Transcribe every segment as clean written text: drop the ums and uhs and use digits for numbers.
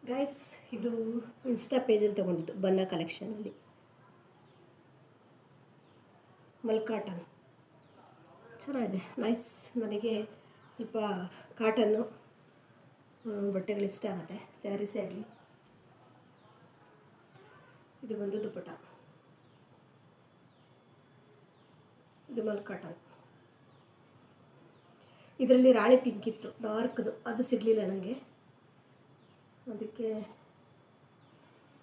Guys, ಇದು insta ಪೇಜಲ್ಲಿ ತೊಗೊಂಡಿದ್ದು ಬನ್ನ ಕಲೆಕ್ಷನಲ್ಲಿ ಮಲ್ಕಾಟನ್ ಚೆನ್ನಾಗಿದೆ, ನೈಸ್. ನನಗೆ ಸ್ವಲ್ಪ ಕಾಟನ್ನು ಬಟ್ಟೆಗಳು ಇಷ್ಟ ಆಗುತ್ತೆ, ಸ್ಯಾರೀಸೇ ಆಗಲಿ. ಇದು ಬಂದು ದುಪ್ಪಟ, ಇದು ಮಲ್ಕಾಟನ್. ಇದರಲ್ಲಿ ರಾಣಿ ಪಿಂಕ್ ಇತ್ತು, ಡಾರ್ಕ್ದು, ಅದು ಸಿಗಲಿಲ್ಲ ನನಗೆ, ಅದಕ್ಕೆ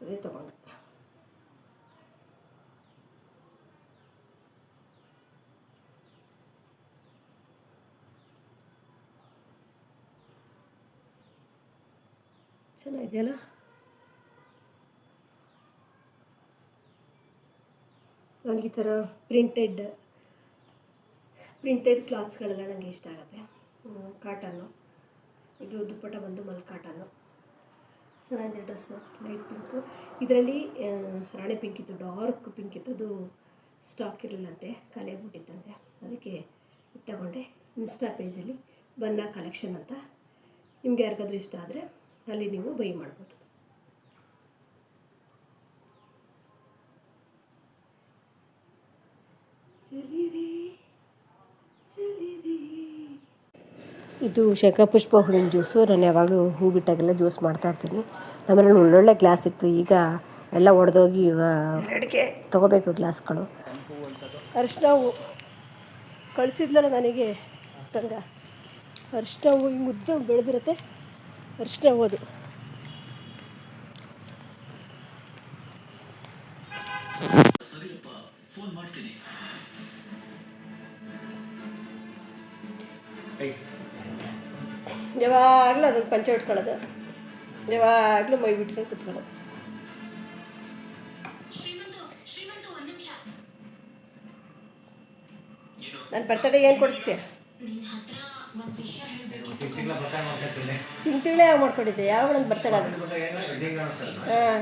ಅದೇ ತಗೊಂಡೆ. ಚೆನ್ನಾಗಿದೆಯಲ್ಲ. ನನಗೆ ಈ ಥರ ಪ್ರಿಂಟೆಡ್ ಕ್ಲಾತ್ಸ್ಗಳೆಲ್ಲ ನನಗೆ ಇಷ್ಟ ಆಗುತ್ತೆ. ಕಾಟನ್ನು, ಇದು ದುಪ್ಪಟ ಬಂದು ಮಲ್ಕಾಟನ್ನು, ಚೆನ್ನಾಗಿದೆ ಡ್ರೆಸ್ಸು, ಲೈಟ್ ಪಿಂಕು. ಇದರಲ್ಲಿ ರಾಣಿ ಪಿಂಕ್ ಇತ್ತು, ಡಾರ್ಕ್ ಪಿಂಕ್ ಇತ್ತು, ಅದು ಸ್ಟಾಕ್ ಇರಲಿಲ್ಲಂತೆ, ಖಾಲಿ ಆಗಿಬಿಟ್ಟಿತ್ತಂತೆ, ಅದಕ್ಕೆ ಇದು ತಗೊಂಡೆ. ಇನ್ಸ್ಟಾ ಪೇಜಲ್ಲಿ ಬನ್ನ ಕಲೆಕ್ಷನ್ ಅಂತ, ನಿಮ್ಗೆ ಯಾರಿಗಾದ್ರೂ ಇಷ್ಟ ಆದರೆ ಅಲ್ಲಿ ನೀವು ಬೈ ಮಾಡ್ಬೋದು. ಇದು ಶಂಖಪುಷ್ಪ ಹೂವಿನ ಜ್ಯೂಸು. ನಾನು ಯಾವಾಗಲೂ ಹೂ ಬಿಟ್ಟಾಗೆಲ್ಲ ಜ್ಯೂಸ್ ಮಾಡ್ತಾಯಿರ್ತೀನಿ. ನಮ್ಮಲ್ಲಿ ಒಳ್ಳೊಳ್ಳೆ ಗ್ಲಾಸ್ ಇತ್ತು, ಈಗ ಎಲ್ಲ ಒಡೆದೋಗಿ ತೊಗೋಬೇಕು ಗ್ಲಾಸ್ಗಳು. ಅರಿಶಿನ ಹೂವು ಕಳಿಸಿದ್ನಲ್ಲ ನನಗೆ ತಂಗ, ಅರಿಶಿನ ಹೂವು ಈ ಮುದ್ದು ಬೆಳೆದಿರುತ್ತೆ, ಅರಿಶಿನ ಹೂವು. ಯಾವಾಗಲೂ ಅದನ್ನು ಪಂಚೆ ಉಟ್ಕೊಳ್ಳೋದು, ಯಾವಾಗಲೂ ಮೈ ಬಿಟ್ಕೊಂಡು ಕುತ್ಕೊಳ್ಳೋದು. ನನ್ನ ಬರ್ತಡೇ ಏನು ಕೊಡಿಸ್ತೀಯ? ತಿಂಗಳೇ ಯಾವ ಮಾಡ್ಕೊಂಡಿದ್ದೆ, ಯಾವ ನನ್ನ ಬರ್ತಡೇ ಅದು? ಹಾಂ,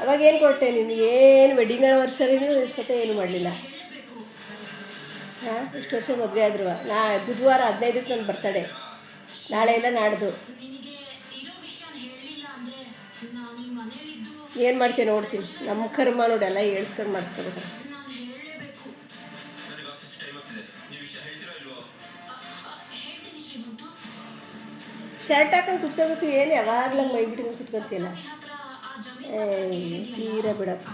ಅವಾಗ ಏನು ಕೊಟ್ಟೆ ನಿನಗೆ? ಏನು ವೆಡ್ಡಿಂಗ್ ಆ್ಯನಿವರ್ಸರಿನೂ ಸತ ಏನು ಮಾಡಲಿಲ್ಲ. ಹಾಂ, ಇಷ್ಟು ವರ್ಷ ಮದುವೆ ಆದ್ರೂ ಬುಧವಾರ 15ಕ್ಕೆ ನನ್ನ ಬರ್ತಡೇ, ನಾಳೆ ಇಲ್ಲ ನಾಡ್ದು. ಏನು ಮಾಡ್ತೀನಿ ನೋಡ್ತೀನಿ, ನಮ್ಮ ಕರ್ಮ ನೋಡೆಲ್ಲ ಹೇಳ್ಸ್ಕೊಂಡು ಮಾಡಿಸ್ಕೋಬೇಕು. ಶರ್ಟ್ ಹಾಕೊಂಡು ಕುತ್ಕೋಬೇಕು, ಏನು ಯಾವಾಗಲೂ ಮೈ ಬಿಟ್ಕೊಂಡು ಕುತ್ಕೊತಿಲ್ಲ. ತೀರಾ ಬಿಡಪ್ಪ.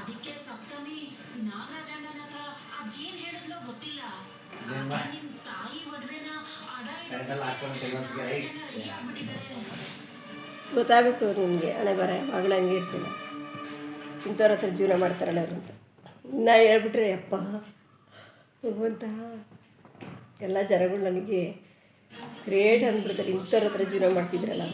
ಗೊತ್ತಾಗಬೇಕು ನಿಮಗೆ, ಹಣೆ ಬರ ಯಾವಾಗಲೂ ಹಂಗೆ ಇರ್ತಿಲ್ಲ. ಇಂಥವ್ರ ಹತ್ರ ಜೀವನ ಮಾಡ್ತಾರಲ್ಲ ಅವರು ಅಂತ ನಾ ಹೇಳ್ಬಿಟ್ರೆ ಅಪ್ಪ ಭಗವಂತ, ಎಲ್ಲ ಜನಗಳು ನನಗೆ ಗ್ರೇಟ್ ಅಂದ್ಬಿಡ್ತಾರೆ, ಇಂಥವ್ರ ಹತ್ರ ಜೀವನ ಮಾಡ್ತಿದ್ರಲ್ಲ.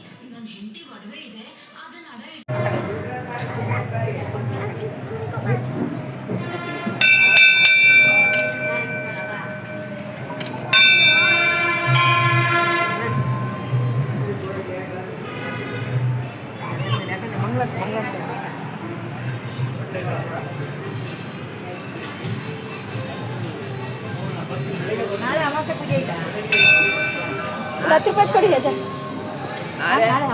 ಒಂದು 10 ರೂಪಾಯಿ ಕೊಡಿ ಅಜ್ಜ,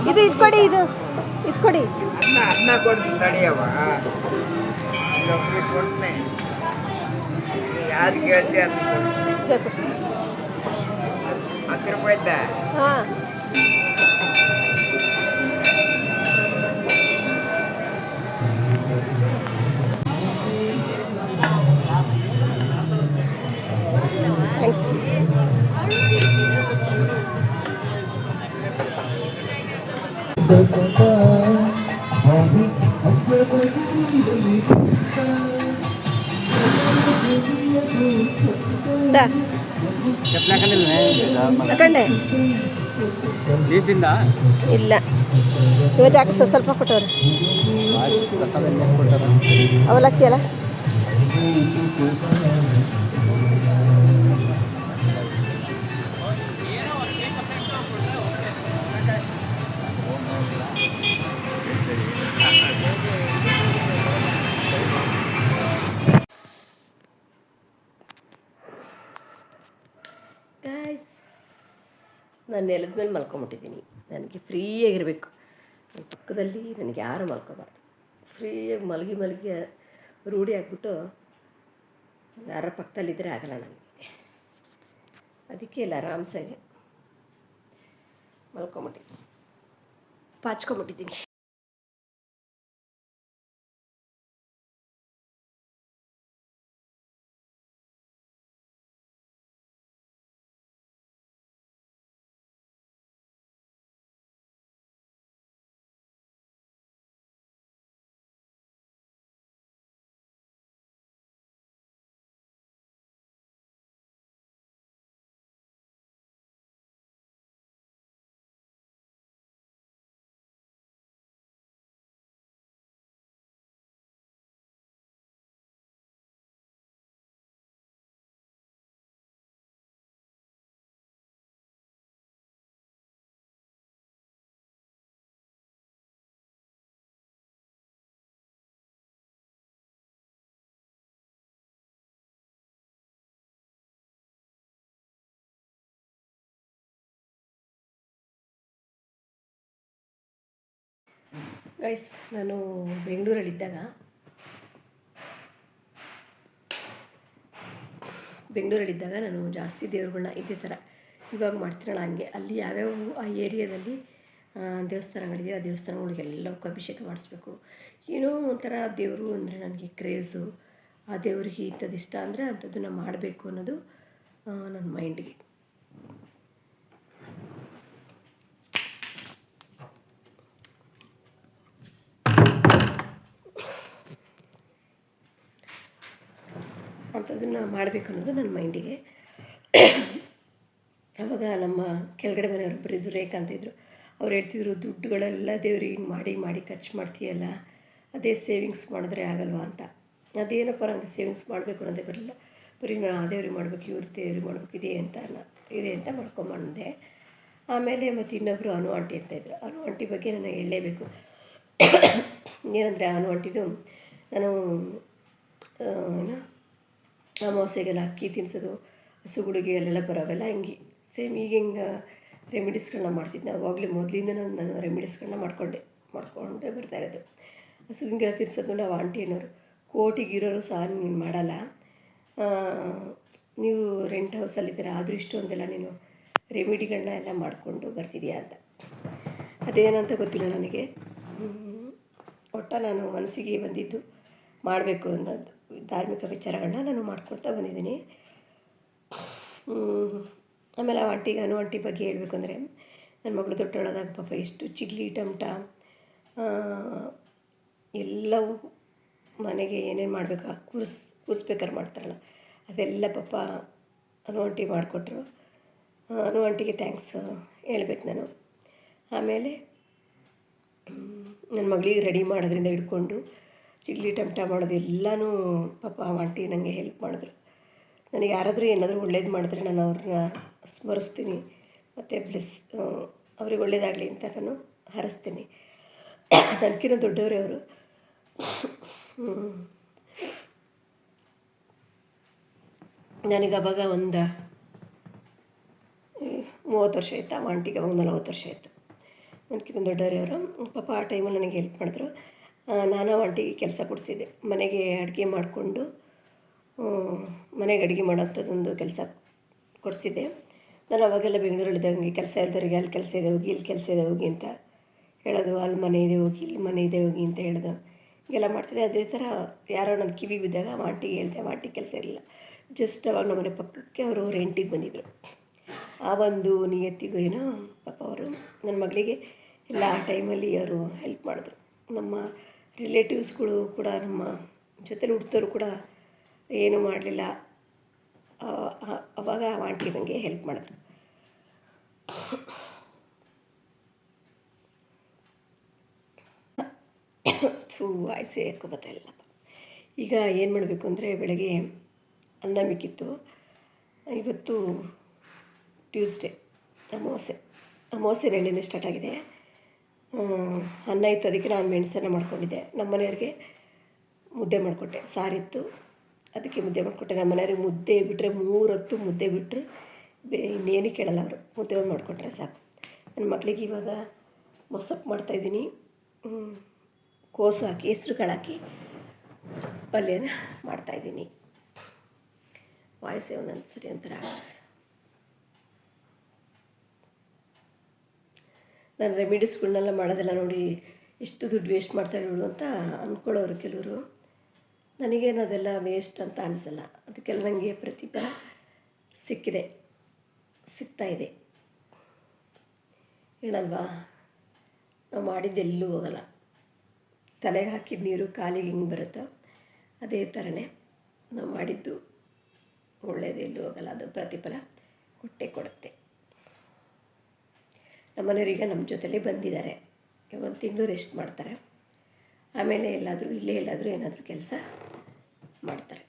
ಇದು ಕೊಡಿ, ಇದು ಕೊಡಿ. ಅನ್ನ ಕೊಡ್ತೀನಿ ತಡಿಯವ, ಯಾರಿಗೆ ಹೇಳ್ತಿ ಅಂತ 10 ರೂಪಾಯಿ ಇದ್ದ. ಹಾಂ, ಥ್ಯಾಂಕ್ಸ್. ತಗೊಂಡೆ ಇಲ್ಲ, ಇವತ್ತು ಯಾಕೆ ಸ್ವಲ್ಪ ಕೊಟ್ಟವ್ರೆ, ಅವಲಕ್ಕಿ ಅಲ್ಲ. ಗೈಸ್, ನಾನು ನೆಲದ ಮೇಲೆ ಮಲ್ಕೊಂಬಿಟ್ಟಿದ್ದೀನಿ, ನನಗೆ ಫ್ರೀಯಾಗಿರಬೇಕು. ಪಕ್ಕದಲ್ಲಿ ನನಗೆ ಯಾರು ಮಲ್ಕೋಬಾರ್ದು. ಫ್ರೀಯಾಗಿ ಮಲಗಿ ರೂಢಿ ಆಗಿಬಿಟ್ಟು ಯಾರ ಪಕ್ಕದಲ್ಲಿದ್ದರೆ ಆಗಲ್ಲ ನನಗೆ. ಅದಕ್ಕೆ ಇಲ್ಲ ಆರಾಮ್ಸಾಗಿ ಮಲ್ಕೊಂಬಿಟ್ಟಿದ್ದೀನಿ, ಪಾಚ್ಕೊಂಬಿಟ್ಟಿದ್ದೀನಿ. ಗೈಸ್, ನಾನು ಬೆಂಗಳೂರಲ್ಲಿದ್ದಾಗ ನಾನು ಜಾಸ್ತಿ ದೇವ್ರುಗಳ್ನ ಇದೇ ಥರ ಇವಾಗ ಮಾಡ್ತೀನಲ್ಲ ಹಂಗೆ, ಅಲ್ಲಿ ಯಾವ್ಯಾವ ಆ ಏರಿಯಾದಲ್ಲಿ ದೇವಸ್ಥಾನಗಳಿದೆಯೋ ಆ ದೇವಸ್ಥಾನಗಳಿಗೆಲ್ಲವಕ್ಕೂ ಅಭಿಷೇಕ ಮಾಡಿಸ್ಬೇಕು. ಏನೋ ಒಂಥರ ದೇವರು ಅಂದರೆ ನನಗೆ ಕ್ರೇಜು. ಆ ದೇವ್ರಿಗೆ ಇಂಥದ್ದು ಇಷ್ಟ ಅಂದರೆ ಅಂಥದ್ದನ್ನು ಮಾಡಬೇಕು ಅನ್ನೋದು ನನ್ನ ಮೈಂಡಿಗೆ. ಅಂಥದ್ದನ್ನು ಮಾಡಬೇಕು ಅನ್ನೋದು ನನ್ನ ಮೈಂಡಿಗೆ. ಆವಾಗ ನಮ್ಮ ಕೆಳಗಡೆ ಮನೆಯವ್ರೊಬ್ಬರು ಇದ್ದರು, ರೇಖಾ ಅಂತ ಇದ್ದರು. ಅವ್ರು ಹೇಳ್ತಿದ್ರು, ದುಡ್ಡುಗಳೆಲ್ಲ ದೇವ್ರಿಗೆ ಹಿಂಗೆ ಮಾಡಿ ಖರ್ಚು ಮಾಡ್ತೀಯಲ್ಲ, ಅದೇ ಸೇವಿಂಗ್ಸ್ ಮಾಡಿದ್ರೆ ಆಗಲ್ವಾ ಅಂತ. ಅದೇನಪ್ಪ ನನಗೆ ಸೇವಿಂಗ್ಸ್ ಮಾಡಬೇಕು ಅನ್ನೋದೇ ಬರಲಿಲ್ಲ. ಬರೀ ನಾನು ಆ ದೇವ್ರಿಗೆ ಮಾಡಬೇಕು, ಇವ್ರ ದೇವ್ರಿಗೆ ಮಾಡಬೇಕು, ಇದೆ ಅಂತ ಮಾಡ್ಕೊಂಬಂದೆ. ಆಮೇಲೆ ಮತ್ತು ಇನ್ನೊಬ್ಬರು ಅನು ಆಂಟಿ ಅಂತ ಇದ್ದರು. ಅನು ಆಂಟಿ ಬಗ್ಗೆ ನಾನು ಹೇಳಲೇಬೇಕು. ಏನಂದರೆ ಅನು ಆಂಟಿದು ನಾನು ಏನು ಅಮಾವಾಸ್ಯೆಗೆಲ್ಲ ಅಕ್ಕಿ ತಿನ್ನಿಸೋದು, ಹಸುಗಳಿಗೆ ಅಲ್ಲೆಲ್ಲ ಬರೋವೆಲ್ಲ ಹಿಂಗೆ ಸೇಮ್ ಈಗ ಹಿಂಗೆ ರೆಮಿಡೀಸ್ಗಳನ್ನ ಮಾಡ್ತಿದ್ದೆ. ಅವಾಗಲೇ ಮೊದಲಿಂದ ನಾನು ರೆಮಿಡೀಸ್ಗಳನ್ನ ಮಾಡ್ಕೊಂಡೇ ಬರ್ತಾಯಿರೋದು. ಹಸುವಿಗೆಲ್ಲ ತಿನ್ನಿಸೋದು ನಾವು ಆಂಟಿ ಅನ್ನೋರು, ಕೋಟಿಗಿರೋರು ಸಹ ನೀನು ಮಾಡಲ್ಲ, ನೀವು ರೆಂಟ್ ಹೌಸಲ್ಲಿದ್ದೀರ, ಆದರೂ ಇಷ್ಟೊಂದೆಲ್ಲ ನೀನು ರೆಮಿಡಿಗಳನ್ನ ಎಲ್ಲ ಮಾಡಿಕೊಂಡು ಬರ್ತಿದೆಯಾ ಅಂತ. ಅದೇನಂತ ಗೊತ್ತಿಲ್ಲ ನನಗೆ. ಒಟ್ಟು ನಾನು ಮನಸ್ಸಿಗೆ ಬಂದಿದ್ದು ಮಾಡಬೇಕು ಅನ್ನೋದು ಧಾರ್ಮಿಕ ವಿಚಾರಗಳನ್ನ ನಾನು ಮಾಡ್ಕೊಳ್ತಾ ಬಂದಿದ್ದೀನಿ. ಆಮೇಲೆ ಅನು ಆಂಟಿ ಬಗ್ಗೆ ಹೇಳಬೇಕು ಅಂದರೆ, ನನ್ನ ಮಗಳು ದೊಡ್ಡೊಳದಾಗ ಪಾಪ ಎಷ್ಟು ಚಿಗ್ಲಿ ಟಮಟ ಎಲ್ಲವೂ ಮನೆಗೆ ಏನೇನು ಮಾಡಬೇಕು ಕೂರಿಸ್ಬೇಕಾದ್ರೆ ಮಾಡ್ತಾರಲ್ಲ ಅದೆಲ್ಲ ಪಾಪ ಅನು ಆಂಟಿ ಮಾಡಿಕೊಟ್ರು. ಅನು ಆಂಟಿಗೆ ಥ್ಯಾಂಕ್ಸ್ ಹೇಳ್ಬೇಕು ನಾನು. ಆಮೇಲೆ ನನ್ನ ಮಗಳಿಗೆ ರೆಡಿ ಮಾಡೋದ್ರಿಂದ ಹಿಡ್ಕೊಂಡು ಚಿಗ್ಲಿ ಟಮಟ ಮಾಡೋದು ಎಲ್ಲನೂ ಪಾಪ ಆಂಟಿ ನನಗೆ ಹೆಲ್ಪ್ ಮಾಡಿದ್ರು. ನನಗೆ ಯಾರಾದರೂ ಏನಾದರೂ ಒಳ್ಳೇದು ಮಾಡಿದ್ರೆ ನಾನು ಅವ್ರನ್ನ ಸ್ಮರಿಸ್ತೀನಿ ಮತ್ತು ಅವ್ರಿಗೆ ಒಳ್ಳೇದಾಗಲಿ ಅಂತ ನಾನು ಹಾರೈಸ್ತೀನಿ. ನನಗಿಂತ ದೊಡ್ಡವರೇ ಅವರು. ನನಗೆ ಅವಾಗ ಒಂದು 30 ವರ್ಷ ಆಯಿತು, ಆ ಆಂಟಿಗೆ ಅವಾಗ 40 ವರ್ಷ ಆಯಿತು. ನನಗಿಂತ ದೊಡ್ಡವರೇ ಅವರು. ಪಾಪ ಆ ಟೈಮಲ್ಲಿ ನನಗೆ ಹೆಲ್ಪ್ ಮಾಡಿದ್ರು. ನಾನು ಆಂಟಿಗೆ ಕೆಲಸ ಕೊಡಿಸಿದ್ದೆ, ಮನೆಗೆ ಅಡುಗೆ ಮಾಡಿಕೊಂಡು ಮನೆಗೆ ಅಡುಗೆ ಮಾಡೋಂಥದ್ದೊಂದು ಕೆಲಸ ಕೊಡಿಸಿದ್ದೆ. ನಾನು ಅವಾಗೆಲ್ಲ ಬೆಂಗಳೂರಲ್ಲಿದ್ದಂಗೆ ಕೆಲಸ ಇಲ್ದವರಿಗೆ ಅಲ್ಲಿ ಕೆಲಸ ಇದೆ ಹೋಗಿ, ಇಲ್ಲಿ ಕೆಲಸ ಇದೆ ಹೋಗಿ ಅಂತ ಹೇಳೋದು, ಅಲ್ಲಿ ಮನೆ ಇದೆ ಹೋಗಿ, ಇಲ್ಲಿ ಮನೆ ಇದೆ ಹೋಗಿ ಅಂತ ಹೇಳೋದು, ಹೀಗೆಲ್ಲ ಮಾಡ್ತಿದ್ದೆ. ಅದೇ ಥರ ಯಾರೋ ನನ್ನ ಕಿವಿಗೆ ಬಿದ್ದಾಗ ಆಂಟಿಗೆ ಹೇಳ್ದೆ. ಆಂಟಿಗೆ ಕೆಲಸ ಇರಲಿಲ್ಲ, ಜಸ್ಟ್ ಅವಾಗ ನಮ್ಮ ಮನೆ ಪಕ್ಕಕ್ಕೆ ಅವರು ರೆಂಟಿಗೆ ಬಂದಿದ್ದರು. ಆ ಒಂದು ನಿಯತ್ತಿಗೂ ಏನೋ ಪಾಪ ಅವರು ನನ್ನ ಮಗಳಿಗೆ ಎಲ್ಲ ಆ ಟೈಮಲ್ಲಿ ಅವರು ಹೆಲ್ಪ್ ಮಾಡಿದ್ರು. ನಮ್ಮ ರಿಲೇಟಿವ್ಸ್ಗಳು ಕೂಡ ನಮ್ಮ ಜೊತೆಲಿ ಹುಡ್ತೋರು ಕೂಡ ಏನೂ ಮಾಡಲಿಲ್ಲ. ಅವಾಗ ಆಂಟಿ ನನಗೆ ಹೆಲ್ಪ್ ಮಾಡಿದ್ರು. ವಾಯ್ಸೇ ಎತ್ಕೊಬತ್ತಾಯಿಲ್ಲಪ್ಪ. ಈಗ ಏನು ಮಾಡಬೇಕು ಅಂದರೆ, ಬೆಳಗ್ಗೆ ಅನ್ನ ಮಿಕ್ಕಿತ್ತು. ಇವತ್ತು ಟ್ಯೂಸ್ಡೇ, ಅಮಾವಾಸ್ಯೆ ನೆನ್ನೆನೇ ಸ್ಟಾರ್ಟ್ ಆಗಿದೆ. ಅನ್ನ ಇತ್ತು, ಅದಕ್ಕೆ ನಾನು ಮೆಣಸನ್ನು ಮಾಡ್ಕೊಂಡಿದ್ದೆ. ನಮ್ಮ ಮನೆಯವ್ರಿಗೆ ಮುದ್ದೆ ಮಾಡಿಕೊಟ್ಟೆ, ಸಾರಿತ್ತು ಅದಕ್ಕೆ ಮುದ್ದೆ ಮಾಡಿಕೊಟ್ಟೆ. ನಮ್ಮ ಮನೆಯವ್ರಿಗೆ ಮುದ್ದೆ ಬಿಟ್ಟರೆ 3 ಹೊತ್ತು ಮುದ್ದೆ ಬಿಟ್ಟರೆ ಇನ್ನೇನು ಕೇಳಲ್ಲ ಅವರು. ಮುದ್ದೆ ಒಂದು ಮಾಡಿಕೊಟ್ರೆ ಸಾಕು. ನನ್ನ ಮಕ್ಕಳಿಗೆ ಇವಾಗ ಮೊಸಪ್ಪು ಮಾಡ್ತಾಯಿದ್ದೀನಿ. ಕೋಸು ಹಾಕಿ ಹೆಸ್ರು ಕಾಳು ಹಾಕಿ ಪಲ್ಯನ ಮಾಡ್ತಾಯಿದ್ದೀನಿ. ವಾಯ್ಸೇ ಒಂದೊಂದು ಸರಿ ಒಂಥರ. ನಾನು ರೆಮಿಡೀಸ್ಗಳನ್ನೆಲ್ಲ ಮಾಡೋದೆಲ್ಲ ನೋಡಿ ಎಷ್ಟು ದುಡ್ಡು ವೇಸ್ಟ್ ಮಾಡ್ತಾಳೆ ಇವಳು ಅಂತ ಅಂದ್ಕೊಳ್ಳೋರು ಕೆಲವರು. ನನಗೇನು ಅದೆಲ್ಲ ವೇಸ್ಟ್ ಅಂತ ಅನಿಸಲ್ಲ. ಅದಕ್ಕೆಲ್ಲ ನನಗೆ ಪ್ರತಿಫಲ ಸಿಗ್ತಾಯಿದೆ ಹೇಳಲ್ವಾ. ನಾವು ಮಾಡಿದ್ದೆಲ್ಲೂ ಹೋಗಲ್ಲ. ತಲೆಗೆ ಹಾಕಿದ ನೀರು ಕಾಲಿಗೆ ಹಿಂಗೆ ಬರುತ್ತೋ ಅದೇ ಥರನೇ ನಾವು ಮಾಡಿದ್ದು ಒಳ್ಳೆಯದೆಲ್ಲೂ ಹೋಗಲ್ಲ. ಅದು ಪ್ರತಿಫಲ ಕೊಡುತ್ತೆ. ನಮ್ಮನೆಯವರೀಗ ನಮ್ಮ ಜೊತೆಲೇ ಬಂದಿದ್ದಾರೆ. 1 ತಿಂಗಳು ರೆಸ್ಟ್ ಮಾಡ್ತಾರೆ. ಆಮೇಲೆ ಇಲ್ಲೇ ಎಲ್ಲಾದರೂ ಏನಾದರೂ ಕೆಲಸ ಮಾಡ್ತಾರೆ.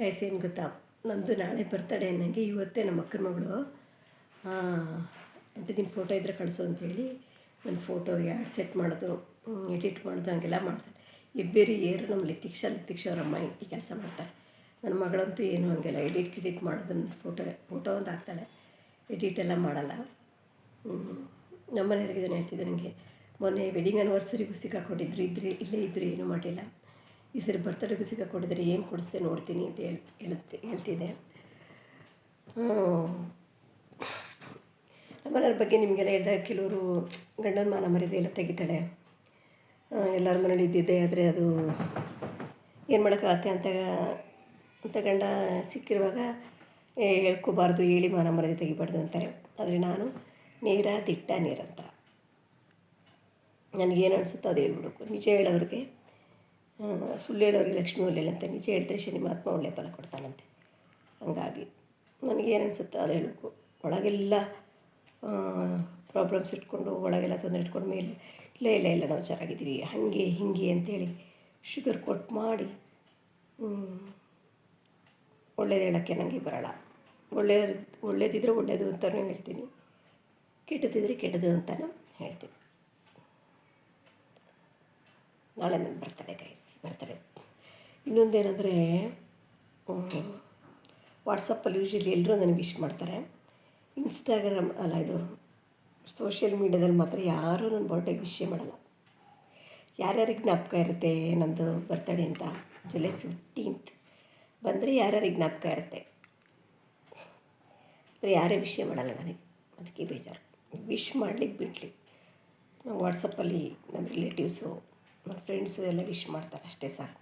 ಗೈಸ್, ಏನು ಗೊತ್ತಾ, ನಮ್ಮದು ನಾಳೆ ಬರ್ತಡೇ ಅನ್ನಂಗೆ ಇವತ್ತೇ ನಮ್ಮ ಅಕ್ಕನ ಮಗಳು ಅಂತಿದ್ದೀನಿ ಫೋಟೋ ಇದ್ದರೆ ಕಳಿಸು ಅಂತೇಳಿ ನನ್ನ ಫೋಟೋ ಯಾಡ್ ಸೆಟ್ ಮಾಡೋದು, ಎಡಿಟ್ ಮಾಡೋದು ಹಂಗೆಲ್ಲ ಮಾಡ್ತಾರೆ. ಎವ್ರಿ ಇಯರ್ ನಮ್ಮ ಲಿತಿಕ್ಷಾ ಅವರಮ್ಮ ಈ ಕೆಲಸ ಮಾಡ್ತಾರೆ. ನನ್ನ ಮಗಳಂತೂ ಏನು ಹಂಗೆಲ್ಲ ಎಡಿಟ್ ಮಾಡೋದನ್ನು ಫೋಟೋ ಒಂದು ಹಾಕ್ತಾಳೆ, ಎಡಿಟ್ ಎಲ್ಲ ಮಾಡಲ್ಲ. ನಮ್ಮ ಮನೆಯವ್ರಿಗೆ ಇದನ್ನು ಹೇಳ್ತಿದ್ದೆ. ನನಗೆ ಮೊನ್ನೆ ವೆಡ್ಡಿಂಗ್ ಆ್ಯನಿವರ್ಸರಿಗೂ ಸಿಕ್ಕಾಕೊಂಡಿದ್ರು, ಇಲ್ಲೇ ಇದ್ದರು, ಏನೂ ಮಾಡಿಲ್ಲ. ಈ ಸರಿ ಬರ್ತಡೇಗೂ ಸಿಕ್ಕಾಕೊಂಡಿದ್ರೆ ಏನು ಕೊಡಿಸ್ದೆ ನೋಡ್ತೀನಿ ಅಂತ ಹೇಳ್ತಿದ್ದೆ. ನಮ್ಮನೆಯವ್ರ ಬಗ್ಗೆ ನಿಮಗೆಲ್ಲ ಹೇಳಿದಾಗ ಕೆಲವರು ಗಂಡನ ಮಾನ ಮರ್ಯಾದೆ ಎಲ್ಲ ತೆಗಿತಾಳೆ, ಎಲ್ಲರ ಮನೇಲಿ ಇದ್ದಿದ್ದೆ, ಆದರೆ ಅದು ಏನು ಮಾಡೋಕ್ಕಾಗತ್ತೆ ಅಂತ ಗಂಡ ಸಿಕ್ಕಿರುವಾಗ ಹೇಳ್ಕೋಬಾರ್ದು, ಹೇಳಿ ಮಾನ ಮರ್ಯಾದೆ ತೆಗಿಬಾರ್ದು ಅಂತಾರೆ. ಆದರೆ ನಾನು ನೇರ ದಿಟ್ಟ ನಿರಂತರ. ನನಗೇನು ಅನಿಸುತ್ತೋ ಅದು ಹೇಳ್ಬಿಡ್ಬೇಕು. ನಿಜ ಹೇಳೋರಿಗೆ ಸುಳ್ಳು ಹೇಳೋರಿಗೆ ಲಕ್ಷ್ಮಿ ಒಳ್ಳೆಯಲ್ಲಂತೆ, ನಿಜ ಹೇಳಿದ್ರೆ ಶನಿ ಮಹಾತ್ಮ ಒಳ್ಳೆಯ ಫಲ ಕೊಡ್ತಾನಂತೆ. ಹಂಗಾಗಿ ನನಗೇನು ಅನಿಸುತ್ತೋ ಅದು ಹೇಳಬೇಕು. ಒಳಗೆಲ್ಲ ಪ್ರಾಬ್ಲಮ್ಸ್ ಇಟ್ಕೊಂಡು, ಒಳಗೆಲ್ಲ ತೊಂದರೆ ಇಟ್ಕೊಂಡು ಮೇಲೆ ಇಲ್ಲ ನಾವು ಚೆನ್ನಾಗಿದ್ದೀವಿ ಹಾಗೆ ಹೀಗೆ ಅಂತೇಳಿ ಶುಗರ್ ಕೋಟ್ ಮಾಡಿ ಒಳ್ಳೇದು ಹೇಳೋಕ್ಕೆ ನನಗೆ ಬರೋಲ್ಲ. ಒಳ್ಳೇದಿದ್ರೆ ಒಳ್ಳೆಯದು ಅಂತಲೂ ಹೇಳ್ತೀನಿ, ಕೆಟ್ಟದಿದ್ರೆ ಕೆಟ್ಟದು ಅಂತಲೂ ಹೇಳ್ತೀನಿ. ನಾಳೆ ನನ್ನ ಬರ್ತಡೇ ಬರ್ತಡೇ. ಇನ್ನೊಂದೇನೆಂದರೆ, ವಾಟ್ಸಪ್ಪಲ್ಲಿ ಯೂಶ್ವಲಿ ಎಲ್ಲರೂ ನನಗೆ ವಿಶ್ ಮಾಡ್ತಾರೆ. ಇನ್ಸ್ಟಾಗ್ರಾಮ್ ಇದು ಸೋಷಿಯಲ್ ಮೀಡ್ಯಾದಲ್ಲಿ ಮಾತ್ರ ಯಾರೂ ನನ್ನ ಬರ್ಡೇಗೆ ವಿಶೇ ಮಾಡಲ್ಲ. ಯಾರ್ಯಾರಿಗೆ ಜ್ಞಾಪಕ ಇರುತ್ತೆ ನನ್ನದು ಬರ್ತಡೇ ಅಂತ, ಜುಲೈ 15th ಬಂದರೆ ಯಾರ್ಯಾರಿಗೆ ಜ್ಞಾಪಕ ಇರುತ್ತೆ, ಆದರೆ ಯಾರೇ ವಿಷಯ ಮಾಡಲ್ಲ ನನಗೆ. ಅದಕ್ಕೆ ಬೇಜಾರು. ವಿಶ್ ಮಾಡಲಿಕ್ಕೆ ಬಿಡಲಿ. ವಾಟ್ಸಪ್ಪಲ್ಲಿ ನಮ್ಮ ರಿಲೇಟಿವ್ಸು, ನನ್ನ ಫ್ರೆಂಡ್ಸು ಎಲ್ಲ ವಿಶ್ ಮಾಡ್ತಾರೆ, ಅಷ್ಟೇ ಸಾಕು.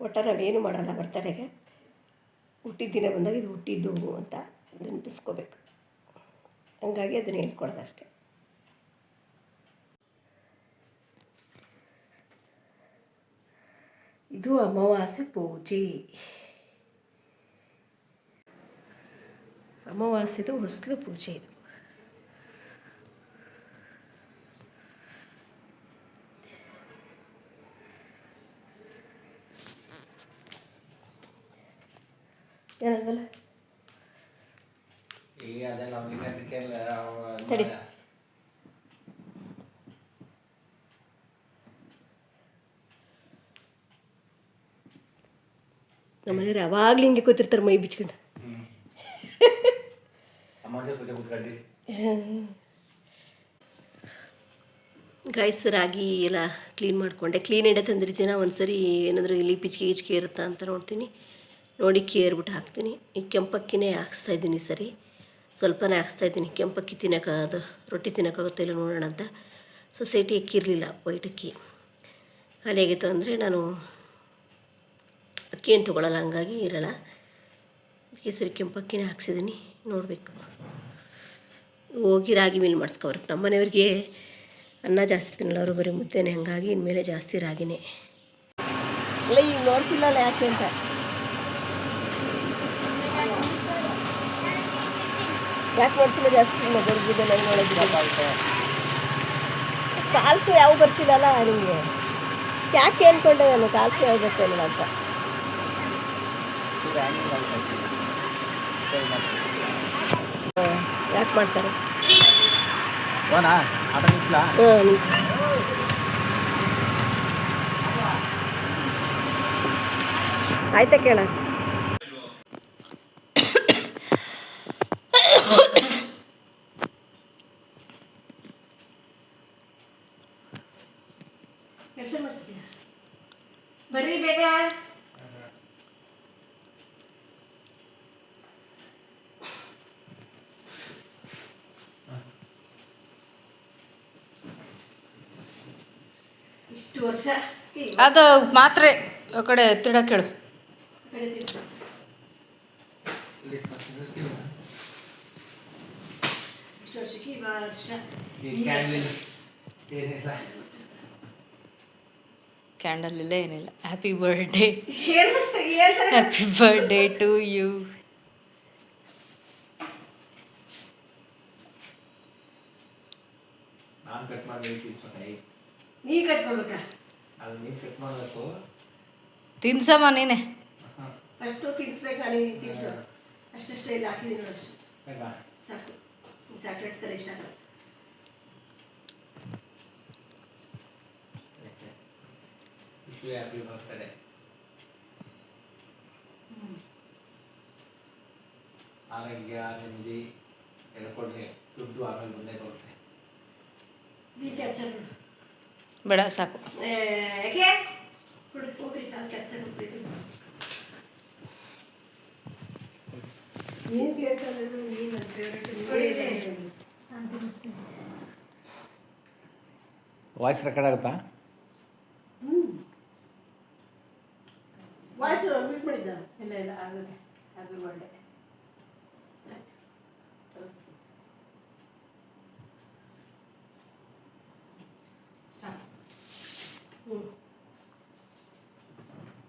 ಒಟ್ಟು ನಾವೇನು ಮಾಡಲ್ಲ ಬರ್ತಡೇಗೆ. ಹುಟ್ಟಿದ ದಿನ ಬಂದಾಗ ಇದು ಹುಟ್ಟಿದ್ದು ಅಂತ ನೆನಪಿಸ್ಕೋಬೇಕು. ಹಂಗಾಗಿ ಅದನ್ನು ಹೇಳ್ಕೊಡೋದು ಅಷ್ಟೇ. ಇದು ಅಮಾವಾಸ್ಯೆ ಪೂಜೆ. ಅಮಾವಾಸ್ಯೆದು ಹೊಸಲು ಪೂಜೆ ಇದು. ಏನಂದಲ್ಲ ತಡಿ. ನಮ್ಮನೆಯವ್ರು ಯಾವಾಗಲೂ ಹಿಂಗೆ ಕೂತಿರ್ತಾರೆ ಮೈ ಬಿಚ್ಕೊಂಡು. ಗೈಸ್, ರಾಗಿ ಎಲ್ಲ ಕ್ಲೀನ್ ಮಾಡಿಕೊಂಡೆ. ಕ್ಲೀನ್ ಎಡೆ ತಂದಿರ್ತೀನಿ. ಒಂದು ಸರಿ ಏನಾದರೂ ಇಲ್ಲಿ ಪಿಚ್ಕೆ ಇರುತ್ತಾ ಅಂತ ನೋಡ್ತೀನಿ, ನೋಡಿ ಕೇರ್ಬಿಟ್ಟು ಹಾಕ್ತೀನಿ. ಈ ಕೆಂಪಕ್ಕಿನೇ ಹಾಕ್ಸ್ತಾಯಿದ್ದೀನಿ. ಸರಿ ಸ್ವಲ್ಪನೇ ಹಾಕ್ಸ್ತಾಯಿದ್ದೀನಿ. ಕೆಂಪಕ್ಕಿ ತಿನ್ನೋಕ್ಕಾಗೋದು, ರೊಟ್ಟಿ ತಿನ್ನೋಕ್ಕಾಗುತ್ತೆ ಇಲ್ಲ ನೋಡೋಣ ಅಂತ. ಸೊಸೈಟಿ ಅಕ್ಕಿ ಇರಲಿಲ್ಲ, ವೈಟ್ ಅಕ್ಕಿ ಖಾಲಿ ಆಗಿತ್ತು. ಅಂದರೆ ನಾನು ಅಕ್ಕಿ ಏನು ತೊಗೊಳ್ಳಲ್ಲ, ಹಂಗಾಗಿ ಇರಲ್ಲ. ಅದಕ್ಕೆ ಸರಿ ಕೆಂಪಕ್ಕಿನೇ ಹಾಕ್ಸಿದ್ದೀನಿ. ನೋಡಬೇಕು, ಹೋಗಿ ರಾಗಿ ಮಿಲ್ ಮಾಡಿಸ್ಕೊಬರ್ಬೇಕು. ನಮ್ಮ ಮನೆಯವ್ರಿಗೆ ಅನ್ನ ಜಾಸ್ತಿ ತಿನ್ನಲ್ಲ, ಅವರು ಬರೀ ಮುದ್ದೆನೇ. ಹಂಗಾಗಿ ಇನ್ಮೇಲೆ ಜಾಸ್ತಿ ರಾಗಿನೇ. ಇಲ್ಲ ಈಗ ನೋಡ್ತಿಲ್ಲಲ್ಲ ಯಾಕೆ ಅಂತ. ಯಾಕೆ ನೋಡ್ತಿಲ್ಲ ಜಾಸ್ತಿ ಬರ್ತಿದ್ದೆ ನಂಗೆ ನೋಡೋದಿಲ್ಲ. ಕಾಲ್ಸು ಯಾವ ಬರ್ತಿಲ್ಲಲ್ಲ ನಿಮಗೆ. ಯಾಕೆ ಅಂದ್ಕೊಂಡೆ ನಾನು ಕಾಲ್ಸು ಯಾವ ಬರ್ತಾಯಿಲ್ಲ ಅಂತ. ಯಾಕೆ ಮಾಡ್ತಾರೆ? ಆಯ್ತಾ ಕೇಳ. ಇಷ್ಟು ವರ್ಷ ಅದು ಮಾತ್ರೆ ಆ ಕಡೆ ತಿಡಕ್ಕೆ ಹೇಳು. ಇಷ್ಟು ವರ್ಷಕ್ಕೆ ಈ ವರ್ಷ ಕ್ಯಾಂಡಲ್ ಇಲ್ಲ ಏನಿಲ್ಲ. ಹ್ಯಾಪಿ ಬರ್ಡೇ, ಏನು ಹ್ಯಾಪಿ ಬರ್ಡೇ ಟು ಯು. ನಾನು ಕಟ್ ಮಾಡಬೇಕು. ನೀ ಕಟ್ ಮಾಡ್ಬೇಕಾ? ಅದು ನೀವು ಕಟ್ ಮಾಡಬೇಕು. ತಿನ್ಸಮ್ಮ ನೀನೆ. ಫಸ್ಟು ತಿನ್ಸ್ಬೇಕು, ನಾನು ತಿನ್ಸು ಅಷ್ಟೇ ಇಲ್ಲ ಹಾಕಿದ್ದೀನಿ ಅಷ್ಟು ಸಾಕು. ಚಾಕ್ಲೇಟ್ ಥರ ಇಷ್ಟ ಆಗಲ್ಲ. Happy birthday. ಆರೋಗ್ಯ ನೆಮ್ಮದಿ ಎಲ್ಲ ಕೊಡ್ರಿ. ದುಡ್ಡು ಆಮೇಲೆ ಬಂದೇ ಕೊಡ್ರಿ. ನೀ ಕ್ಯಾಪ್ಚರ್ ಬೇಡ ಸಾಕು. ಯಾಕೆ ಹೋಗ್ರಿ, ನಾನು ಕ್ಯಾಪ್ಚರ್ ಹೋಗ್ಬೇಕು. ನೀನು ಕೇಳ್ತಾರೆ, ನೀನು ನನ್ನ ಫೇವ್ರೇಟ್. ವಾಯ್ಸ್ ರೆಕಾರ್ಡ್ ಆಗುತ್ತಾ? ವಾಯ್ಸ್ ಮೀಟ್ ಮಾಡಿದ್ದ? ಇಲ್ಲ ಇಲ್ಲ ಆಗುತ್ತೆ. Happy birthday.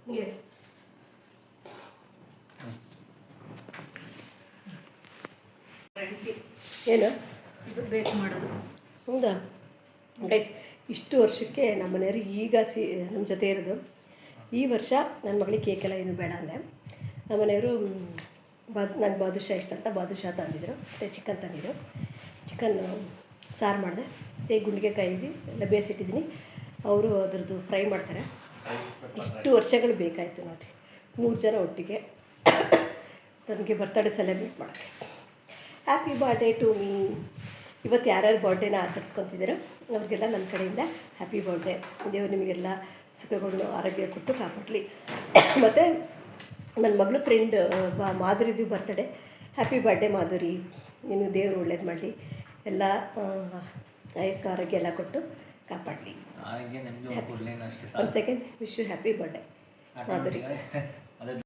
ಹೀಗೆ ಏನು ಇದು ಬೇಕು ಮಾಡೋದು. ಹೌದಾ ಗೈಸ್, ಇಷ್ಟು ವರ್ಷಕ್ಕೆ ನಮ್ಮ ಮನೆಯವರು ಈಗ ನಮ್ಮ ಜೊತೆ ಇರೋದು. ಈ ವರ್ಷ ನನ್ನ ಮಗಳಿಗೆ ಕೇಕೆಲ್ಲ ಏನು ಬೇಡ ಅಂದೆ. ನಮ್ಮ ಮನೆಯವರು ನಂಗೆ ಬಾದುಷಾ ಇಷ್ಟ ಅಂತ ಬಾದುಷಾ ತಂದಿದ್ರು, ಮತ್ತು ಚಿಕನ್ ತಂದಿದ್ರು. ಚಿಕನ್ ಸಾರು ಮಾಡಿದೆ, ಮತ್ತು ಗುಂಡಿಗೆಕಾಯಿ ಎಲ್ಲ ಬೇಯಿಸಿಟ್ಟಿದ್ದೀನಿ. ಅವರು ಅದರದ್ದು ಫ್ರೈ ಮಾಡ್ತಾರೆ. ಇಷ್ಟು ವರ್ಷಗಳು ಬೇಕಾಯಿತು ನೋಡಿರಿ, 3 ಜನ ಒಟ್ಟಿಗೆ ನನಗೆ ಬರ್ತಡೇ ಸೆಲೆಬ್ರೇಟ್ ಮಾಡೋಕ್ಕೆ. Happy birthday to me. ಇವತ್ತು ಯಾರ್ಯಾರು ಬರ್ಡೇನ ಆಚರಿಸ್ಕೊತಿದ್ದೀರೋ ಅವ್ರಿಗೆಲ್ಲ ನನ್ನ ಕಡೆಯಿಂದ ಹ್ಯಾಪಿ ಬರ್ಡೇ. ದೇವರು ನಿಮಗೆಲ್ಲ ಸುಖಗಳು ಆರೋಗ್ಯ ಕೊಟ್ಟು ಕಾಪಾಡಲಿ. ಮತ್ತು ನನ್ನ ಮಗಳು ಫ್ರೆಂಡ್ ಮಾಧುರಿದು ಬರ್ತಡೇ. ಹ್ಯಾಪಿ ಬರ್ಡೇ ಮಾಧುರಿ, ನೀನು ದೇವರು ಒಳ್ಳೇದು ಮಾಡಲಿ, ಎಲ್ಲ ಆಯುಷ್ಯ ಆರೋಗ್ಯ ಎಲ್ಲ ಕೊಟ್ಟು ಕಾಪಾಡಲಿ. ಆರೋಗ್ಯ ನೆಮ್ಮದಿ ಕೊಡಲಿ ಅಷ್ಟೇ. ಒಂದು second, wish you happy birthday Madhuri.